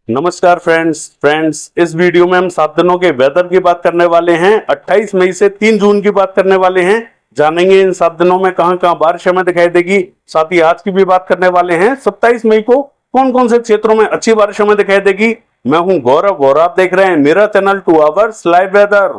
नमस्कार फ्रेंड्स इस वीडियो में हम 7 दिनों के वेदर की बात करने वाले हैं। 28 मई से 3 जून की बात करने वाले हैं। जानेंगे इन 7 दिनों में कहां कहां बारिश हमें दिखाई देगी। साथ ही आज की भी बात करने वाले हैं 27 मई को कौन कौन से क्षेत्रों में अच्छी बारिश हमें दिखाई देगी। मैं हूं गौरव और आप देख रहे हैं मेरा चैनल 2 आवर्स लाइव वेदर।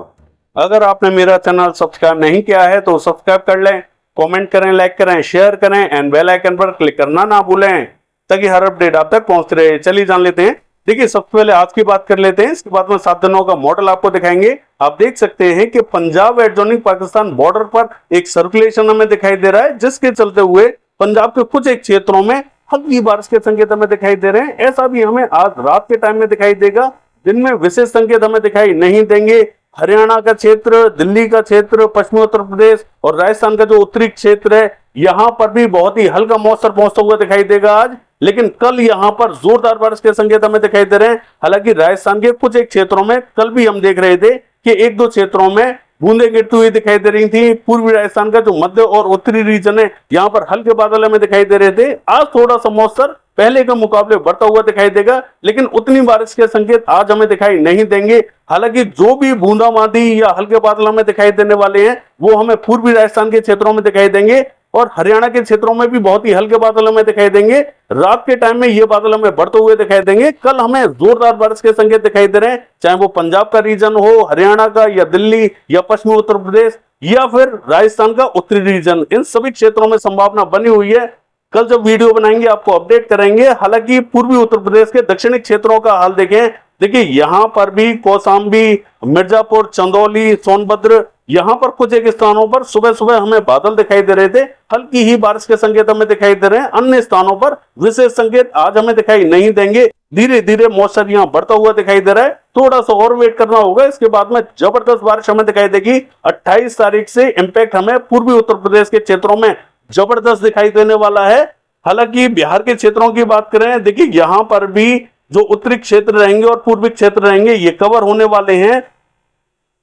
अगर आपने मेरा चैनल सब्सक्राइब नहीं किया है तो सब्सक्राइब कर लें, कॉमेंट करें, लाइक करें, शेयर करें एंड बेल आइकन पर क्लिक करना ना भूलें ताकि हर अपडेट आप तक पहुंचते रहे। चलिए जान लेते हैं। देखिए सबसे पहले आज की बात कर लेते हैं, इसके बाद में 7 दिनों का मॉडल आपको दिखाएंगे। आप देख सकते हैं कि पंजाब एडजॉइनिंग पाकिस्तान बॉर्डर पर एक सर्कुलेशन हमें दिखाई दे रहा है, जिसके चलते हुए पंजाब के कुछ एक क्षेत्रों में हल्की बारिश के संकेत हमें दिखाई दे रहे हैं। ऐसा भी हमें आज रात के टाइम में दिखाई देगा। दिन में विशेष संकेत हमें दिखाई नहीं देंगे। हरियाणा का क्षेत्र, दिल्ली का क्षेत्र, पश्चिमी उत्तर प्रदेश और राजस्थान का जो उत्तरी क्षेत्र है, यहां पर भी बहुत ही हल्का मॉइस्चर पहुंचता हुआ दिखाई देगा आज। लेकिन कल यहां पर जोरदार बारिश के संकेत हमें दिखाई दे रहे हैं। हालांकि राजस्थान के कुछ एक क्षेत्रों में कल भी हम देख रहे थे कि एक दो क्षेत्रों में बूंदें गिरती हुई दिखाई दे रही थी। पूर्वी राजस्थान का जो मध्य और उत्तरी रीजन है, यहां पर हल्के बादल हमें दिखाई दे रहे थे। आज थोड़ा सा मॉइस्चर पहले के मुकाबले बढ़ता हुआ दिखाई देगा, लेकिन उतनी बारिश के संकेत आज हमें दिखाई नहीं देंगे। हालांकि जो भी बूंदाबांदी या हल्के बादल हमें दिखाई देने वाले हैं, वो हमें पूर्वी राजस्थान के क्षेत्रों में दिखाई देंगे और हरियाणा के क्षेत्रों में भी बहुत ही हल्के बादल हमें दिखाई देंगे। रात के टाइम में ये बादल हमें बढ़ते हुए दिखाई देंगे। कल हमें जोरदार बारिश के संकेत दिखाई दे रहे हैं, चाहे वो पंजाब का रीजन हो, हरियाणा का या दिल्ली या पश्चिमी उत्तर प्रदेश या फिर राजस्थान का उत्तरी रीजन, इन सभी क्षेत्रों में संभावना बनी हुई है। कल जब वीडियो बनाएंगे आपको अपडेट करेंगे। हालांकि पूर्वी उत्तर प्रदेश के दक्षिणी क्षेत्रों का हाल देखें, देखिए यहां पर भी कौशाम्बी, मिर्जापुर, चंदौली, सोनभद्र, यहां पर कुछ एक स्थानों पर सुबह सुबह हमें बादल दिखाई दे रहे थे। हल्की ही बारिश के संकेत हमें दिखाई दे रहे हैं। अन्य स्थानों पर विशेष संकेत आज हमें दिखाई नहीं देंगे। धीरे धीरे मौसम यहां बढ़ता हुआ दिखाई दे रहा है। थोड़ा सा और वेट करना होगा, इसके बाद में जबरदस्त बारिश हमें दिखाई देगी। 28 तारीख से इंपैक्ट हमें पूर्वी उत्तर प्रदेश के क्षेत्रों में जबरदस्त दिखाई देने वाला है। हालांकि बिहार के क्षेत्रों की बात करें, देखिए यहां पर भी जो उत्तरी क्षेत्र रहेंगे और पूर्वी क्षेत्र रहेंगे, ये कवर होने वाले हैं।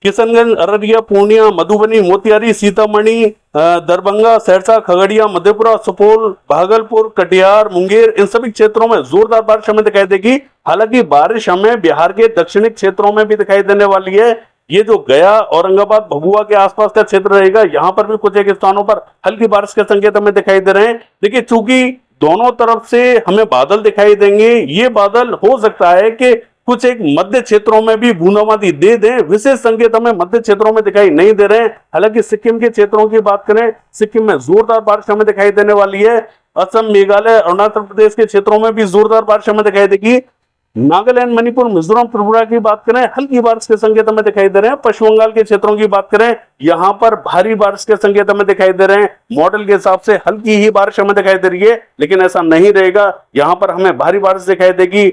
किशनगंज, अररिया, पूर्णिया, मधुबनी, मोतिहारी, सीतामढ़ी, दरभंगा, सहरसा, खगड़िया, मधेपुरा, सुपौल, भागलपुर, कटिहार, मुंगेर, इन सभी क्षेत्रों में जोरदार बारिश हमें दिखाई देगी। हालांकि बारिश हमें बिहार के दक्षिणी क्षेत्रों में भी दिखाई देने वाली है। ये जो गया, औरंगाबाद, भभुआ के आसपास का क्षेत्र रहेगा, यहां पर भी कुछ एक स्थानों पर हल्की बारिश के संकेत हमें दिखाई दे रहे हैं। देखिए चूंकि दोनों तरफ से हमें बादल दिखाई देंगे, ये बादल हो सकता है कि कुछ एक मध्य क्षेत्रों में भी बूंदाबांदी दे दें। विशेष संकेत हमें मध्य क्षेत्रों में दिखाई नहीं दे रहे हैं। हालांकि सिक्किम के क्षेत्रों की बात करें, सिक्किम में जोरदार बारिश हमें दिखाई देने वाली है। असम, मेघालय, अरुणाचल प्रदेश के क्षेत्रों में भी जोरदार बारिश हमें दिखाई देगी। नागालैंड, मणिपुर, मिजोरम, त्रिपुरा की बात करें, हल्की बारिश के संकेत हमें दिखाई दे रहे हैं। पश्चिम बंगाल के क्षेत्रों की बात करें, यहां पर भारी बारिश के संकेत हमें दिखाई दे रहे हैं। मॉडल के हिसाब से हल्की ही बारिश हमें दिखाई दे रही है, लेकिन ऐसा नहीं रहेगा। यहां पर हमें भारी बारिश दिखाई देगी।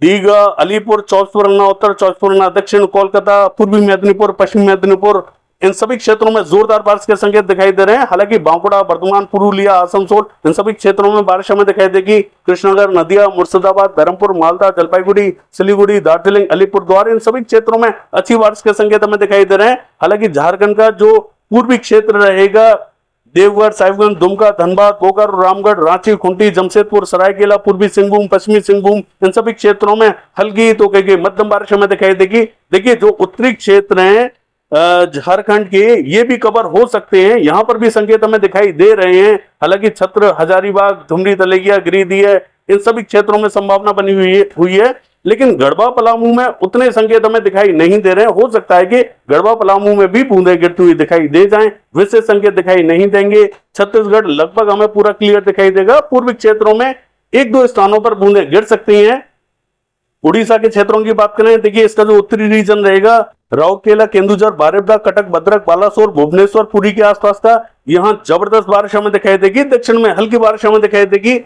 दीघा, अलीपुर, 24 परगना उत्तर, 24 परगना दक्षिण, कोलकाता, पूर्वी मेदिनीपुर, पश्चिमी मेदिनीपुर, इन सभी क्षेत्रों में जोरदार बारिश के संकेत दिखाई दे रहे हैं। हालांकि बांकुड़ा, बर्धमान, पुरुलिया, आसनसोल, इन सभी क्षेत्रों में बारिश हमें दिखाई देगी। कृष्णनगर, नदिया, मुर्शिदाबाद, धर्मपुर, मालदा, जलपाईगुड़ी, सिलीगुड़ी, दार्जिलिंग, अलीपुरद्वार, इन सभी क्षेत्रों में अच्छी बारिश के संकेत हमें दिखाई दे रहे हैं। हालांकि झारखंड का जो पूर्वी क्षेत्र रहेगा, देवघर, साहिबगंज, दुमका, धनबाद, बोकारो, रामगढ़, रांची, खूंटी, जमशेदपुर, सरायकेला, पूर्वी सिंहभूम, पश्चिमी सिंहभूम, इन सभी क्षेत्रों में हल्की तो कहीं मध्यम बारिश हमें दिखाई देगी। देखिए जो उत्तरी क्षेत्र हैं झारखंड के, ये भी कवर हो सकते हैं। यहां पर भी संकेत हमें दिखाई दे रहे हैं। हालांकि छत्र, हजारीबाग, धुमरी, तलेगिया, गिरिडीह, इन सभी क्षेत्रों में संभावना बनी हुई है। लेकिन गढ़वा, पलामू में उतने संकेत हमें दिखाई नहीं दे रहे हैं। हो सकता है कि गढ़वा, पलामू में भी बूंदें गिरती हुई दिखाई दे जाएं, विशेष संकेत दिखाई नहीं देंगे। छत्तीसगढ़ लगभग हमें पूरा क्लियर दिखाई देगा। पूर्वी क्षेत्रों में एक दो स्थानों पर बूंदें गिर सकती हैं। उड़ीसा के क्षेत्रों की बात करें, देखिए इसका जो उत्तरी रीजन रहेगा, राउरकेला, केंदुझर, बारेपदा, कटक, भद्रक, बालासोर, भुवनेश्वर, पुरी के आसपास का, यहां जबरदस्त बारिश हमें दिखाई देगी। दक्षिण में हल्की बारिश हमें दिखाई देगी।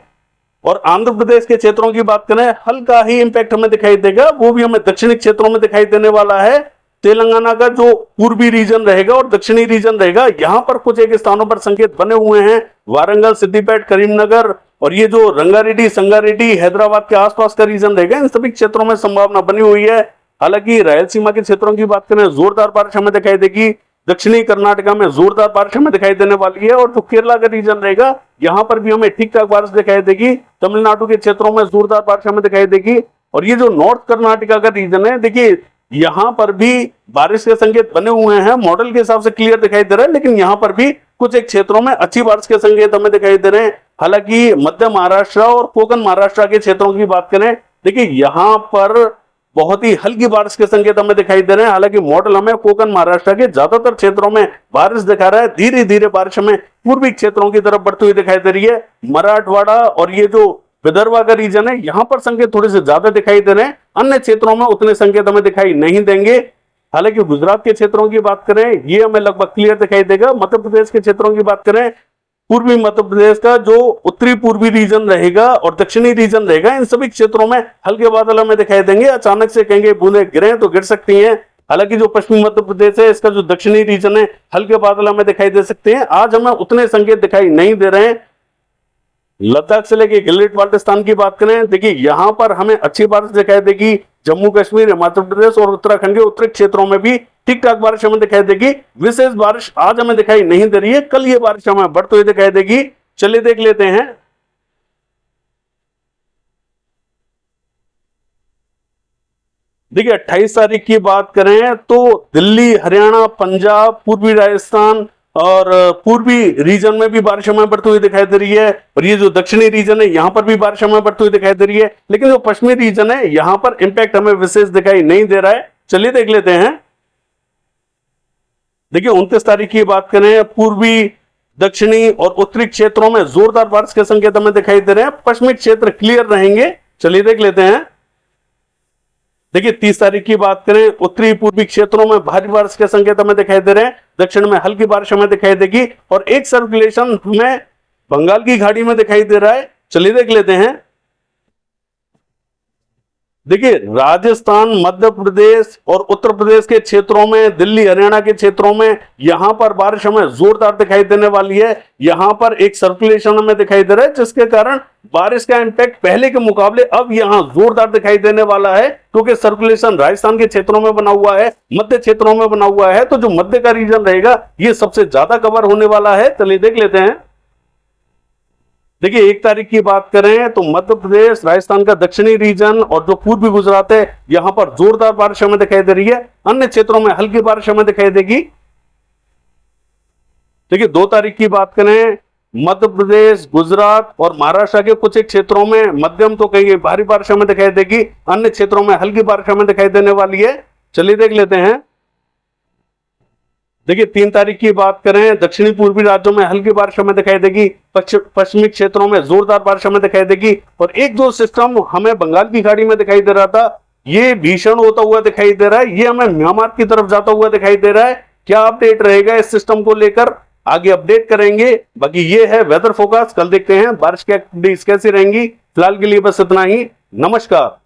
और आंध्र प्रदेश के क्षेत्रों की बात करें, हल्का ही इंपैक्ट हमें दिखाई देगा, वो भी हमें दक्षिणी क्षेत्रों में दिखाई देने वाला है। तेलंगाना का जो पूर्वी रीजन रहेगा और दक्षिणी रीजन रहेगा, यहां पर कुछ एक स्थानों पर संकेत बने हुए हैं। वारंगल, सिद्दीपेट, करीमनगर और ये जो रंगारेड्डी, संगारेड्डी, हैदराबाद के आसपास का रीजन रहेगा, इन सभी क्षेत्रों में संभावना बनी हुई है। हालांकि रायलसीमा के क्षेत्रों की बात करें, जोरदार बारिश हमें दिखाई देगी। दक्षिणी कर्नाटका में जोरदार बारिश हमें दिखाई देने वाली है, और जो केरला का रीजन रहेगा यहाँ पर भी हमें ठीक ठाक बारिश दिखाई देगी। तमिलनाडु के क्षेत्रों में जोरदार बारिश हमें दिखाई देगी। और ये जो नॉर्थ कर्नाटका का रीजन है, देखिए यहाँ पर भी बारिश के संकेत बने हुए हैं, मॉडल के हिसाब से क्लियर दिखाई दे रहा है, लेकिन यहाँ पर भी कुछ एक क्षेत्रों में अच्छी बारिश के संकेत हमें दिखाई दे रहे हैं। हालांकि मध्य महाराष्ट्र और कोकण महाराष्ट्र के क्षेत्रों की बात करें, देखिए यहाँ पर बहुत ही हल्की बारिश के संकेत हमें दिखाई दे रहे हैं। हालांकि मॉडल हमें कोकण महाराष्ट्र के ज्यादातर क्षेत्रों में बारिश दिखा रहा है। धीरे धीरे बारिश हमें पूर्वी क्षेत्रों की तरफ बढ़ती हुई दिखाई दे रही है। मराठवाड़ा और ये जो विदर्भ का रीजन है, यहाँ पर संकेत थोड़े से ज्यादा दिखाई दे रहे हैं। अन्य क्षेत्रों में उतने संकेत हमें दिखाई नहीं देंगे। हालांकि गुजरात के क्षेत्रों की बात करें, ये हमें लगभग क्लियर दिखाई देगा। मध्य प्रदेश के क्षेत्रों की बात करें, पूर्वी मध्य प्रदेश का जो उत्तरी पूर्वी रीजन रहेगा और दक्षिणी रीजन रहेगा, इन सभी क्षेत्रों में हल्के बादल हमें दिखाई देंगे। अचानक से कहेंगे बूंदे गिरे तो गिर सकती हैं। हालांकि जो पश्चिमी मध्य प्रदेश है, इसका जो दक्षिणी रीजन है, हल्के बादल हमें दिखाई दे सकते हैं। आज हमें उतने संकेत दिखाई नहीं दे रहे हैं। लद्दाख से लेके गिलगित बाल्टिस्तान की बात करें, देखिए यहां पर हमें अच्छी बारिश दिखाई देगी। जम्मू कश्मीर, हिमाचल प्रदेश और उत्तराखंड के उत्तरी क्षेत्रों में भी ठीक ठाक बारिश हमें दिखाई देगी। विशेष बारिश आज हमें दिखाई नहीं दे रही है, कल ये बारिश हमें बढ़ती हुई दिखाई देगी। चलिए देख लेते हैं। देखिए 28 तारीख की बात करें तो दिल्ली, हरियाणा, पंजाब, पूर्वी राजस्थान और पूर्वी रीजन में भी बारिश हमें बढ़ती हुई दिखाई दे रही है। और ये जो दक्षिणी रीजन है, यहां पर भी बारिश हमें बढ़ती हुई दिखाई दे रही है। लेकिन जो पश्चिमी रीजन है, यहां पर इंपैक्ट हमें विशेष दिखाई नहीं दे रहा है। चलिए देख लेते हैं। देखिए 29 तारीख की बात करें, पूर्वी, दक्षिणी और उत्तरी क्षेत्रों में जोरदार बारिश के संकेत हमें दिखाई दे रहे हैं। पश्चिमी क्षेत्र क्लियर रहेंगे। चलिए देख लेते हैं। देखिए 30 तारीख की बात करें, उत्तरी पूर्वी क्षेत्रों में भारी बारिश के संकेत हमें दिखाई दे रहे हैं। दक्षिण में हल्की बारिश हमें दिखाई देगी और एक सर्कुलेशन हमें बंगाल की खाड़ी में दिखाई दे रहा है। चलिए देख लेते हैं। देखिए राजस्थान, मध्य प्रदेश और उत्तर प्रदेश के क्षेत्रों में, दिल्ली, हरियाणा के क्षेत्रों में यहां पर बारिश हमें जोरदार दिखाई देने वाली है। यहां पर एक सर्कुलेशन हमें दिखाई दे रहा है, जिसके कारण बारिश का इंपैक्ट पहले के मुकाबले अब यहां जोरदार दिखाई देने वाला है, क्योंकि सर्कुलेशन राजस्थान के क्षेत्रों में बना हुआ है, मध्य क्षेत्रों में बना हुआ है। तो जो मध्य का रीजन रहेगा, ये सबसे ज्यादा कवर होने वाला है। चलिए देख लेते हैं। देखिए 1 तारीख की बात करें तो मध्य प्रदेश, राजस्थान का दक्षिणी रीजन और जो पूर्वी गुजरात है, यहां पर जोरदार बारिश हमें दिखाई दे रही है। अन्य क्षेत्रों में हल्की बारिश हमें दिखाई देगी। देखिए 2 तारीख की बात करें, मध्य प्रदेश, गुजरात और महाराष्ट्र के कुछ एक क्षेत्रों में मध्यम तो कहीं भारी बारिश हमें दिखाई देगी। अन्य क्षेत्रों में हल्की बारिश हमें दिखाई देने वाली है। चलिए देख लेते हैं। देखिए 3 तारीख की बात करें, दक्षिणी पूर्वी राज्यों में हल्की बारिश हमें दिखाई देगी। पश्चिमी क्षेत्रों में जोरदार बारिश हमें दिखाई देगी। और एक जो सिस्टम हमें बंगाल की खाड़ी में दिखाई दे रहा था, ये भीषण होता हुआ दिखाई दे रहा है। ये हमें म्यांमार की तरफ जाता हुआ दिखाई दे रहा है। क्या अपडेट रहेगा इस सिस्टम को लेकर, आगे अपडेट करेंगे। बाकी ये है वेदर फोरकास्ट। कल देखते हैं बारिश की कैसी रहेंगी। फिलहाल के लिए बस इतना ही। नमस्कार।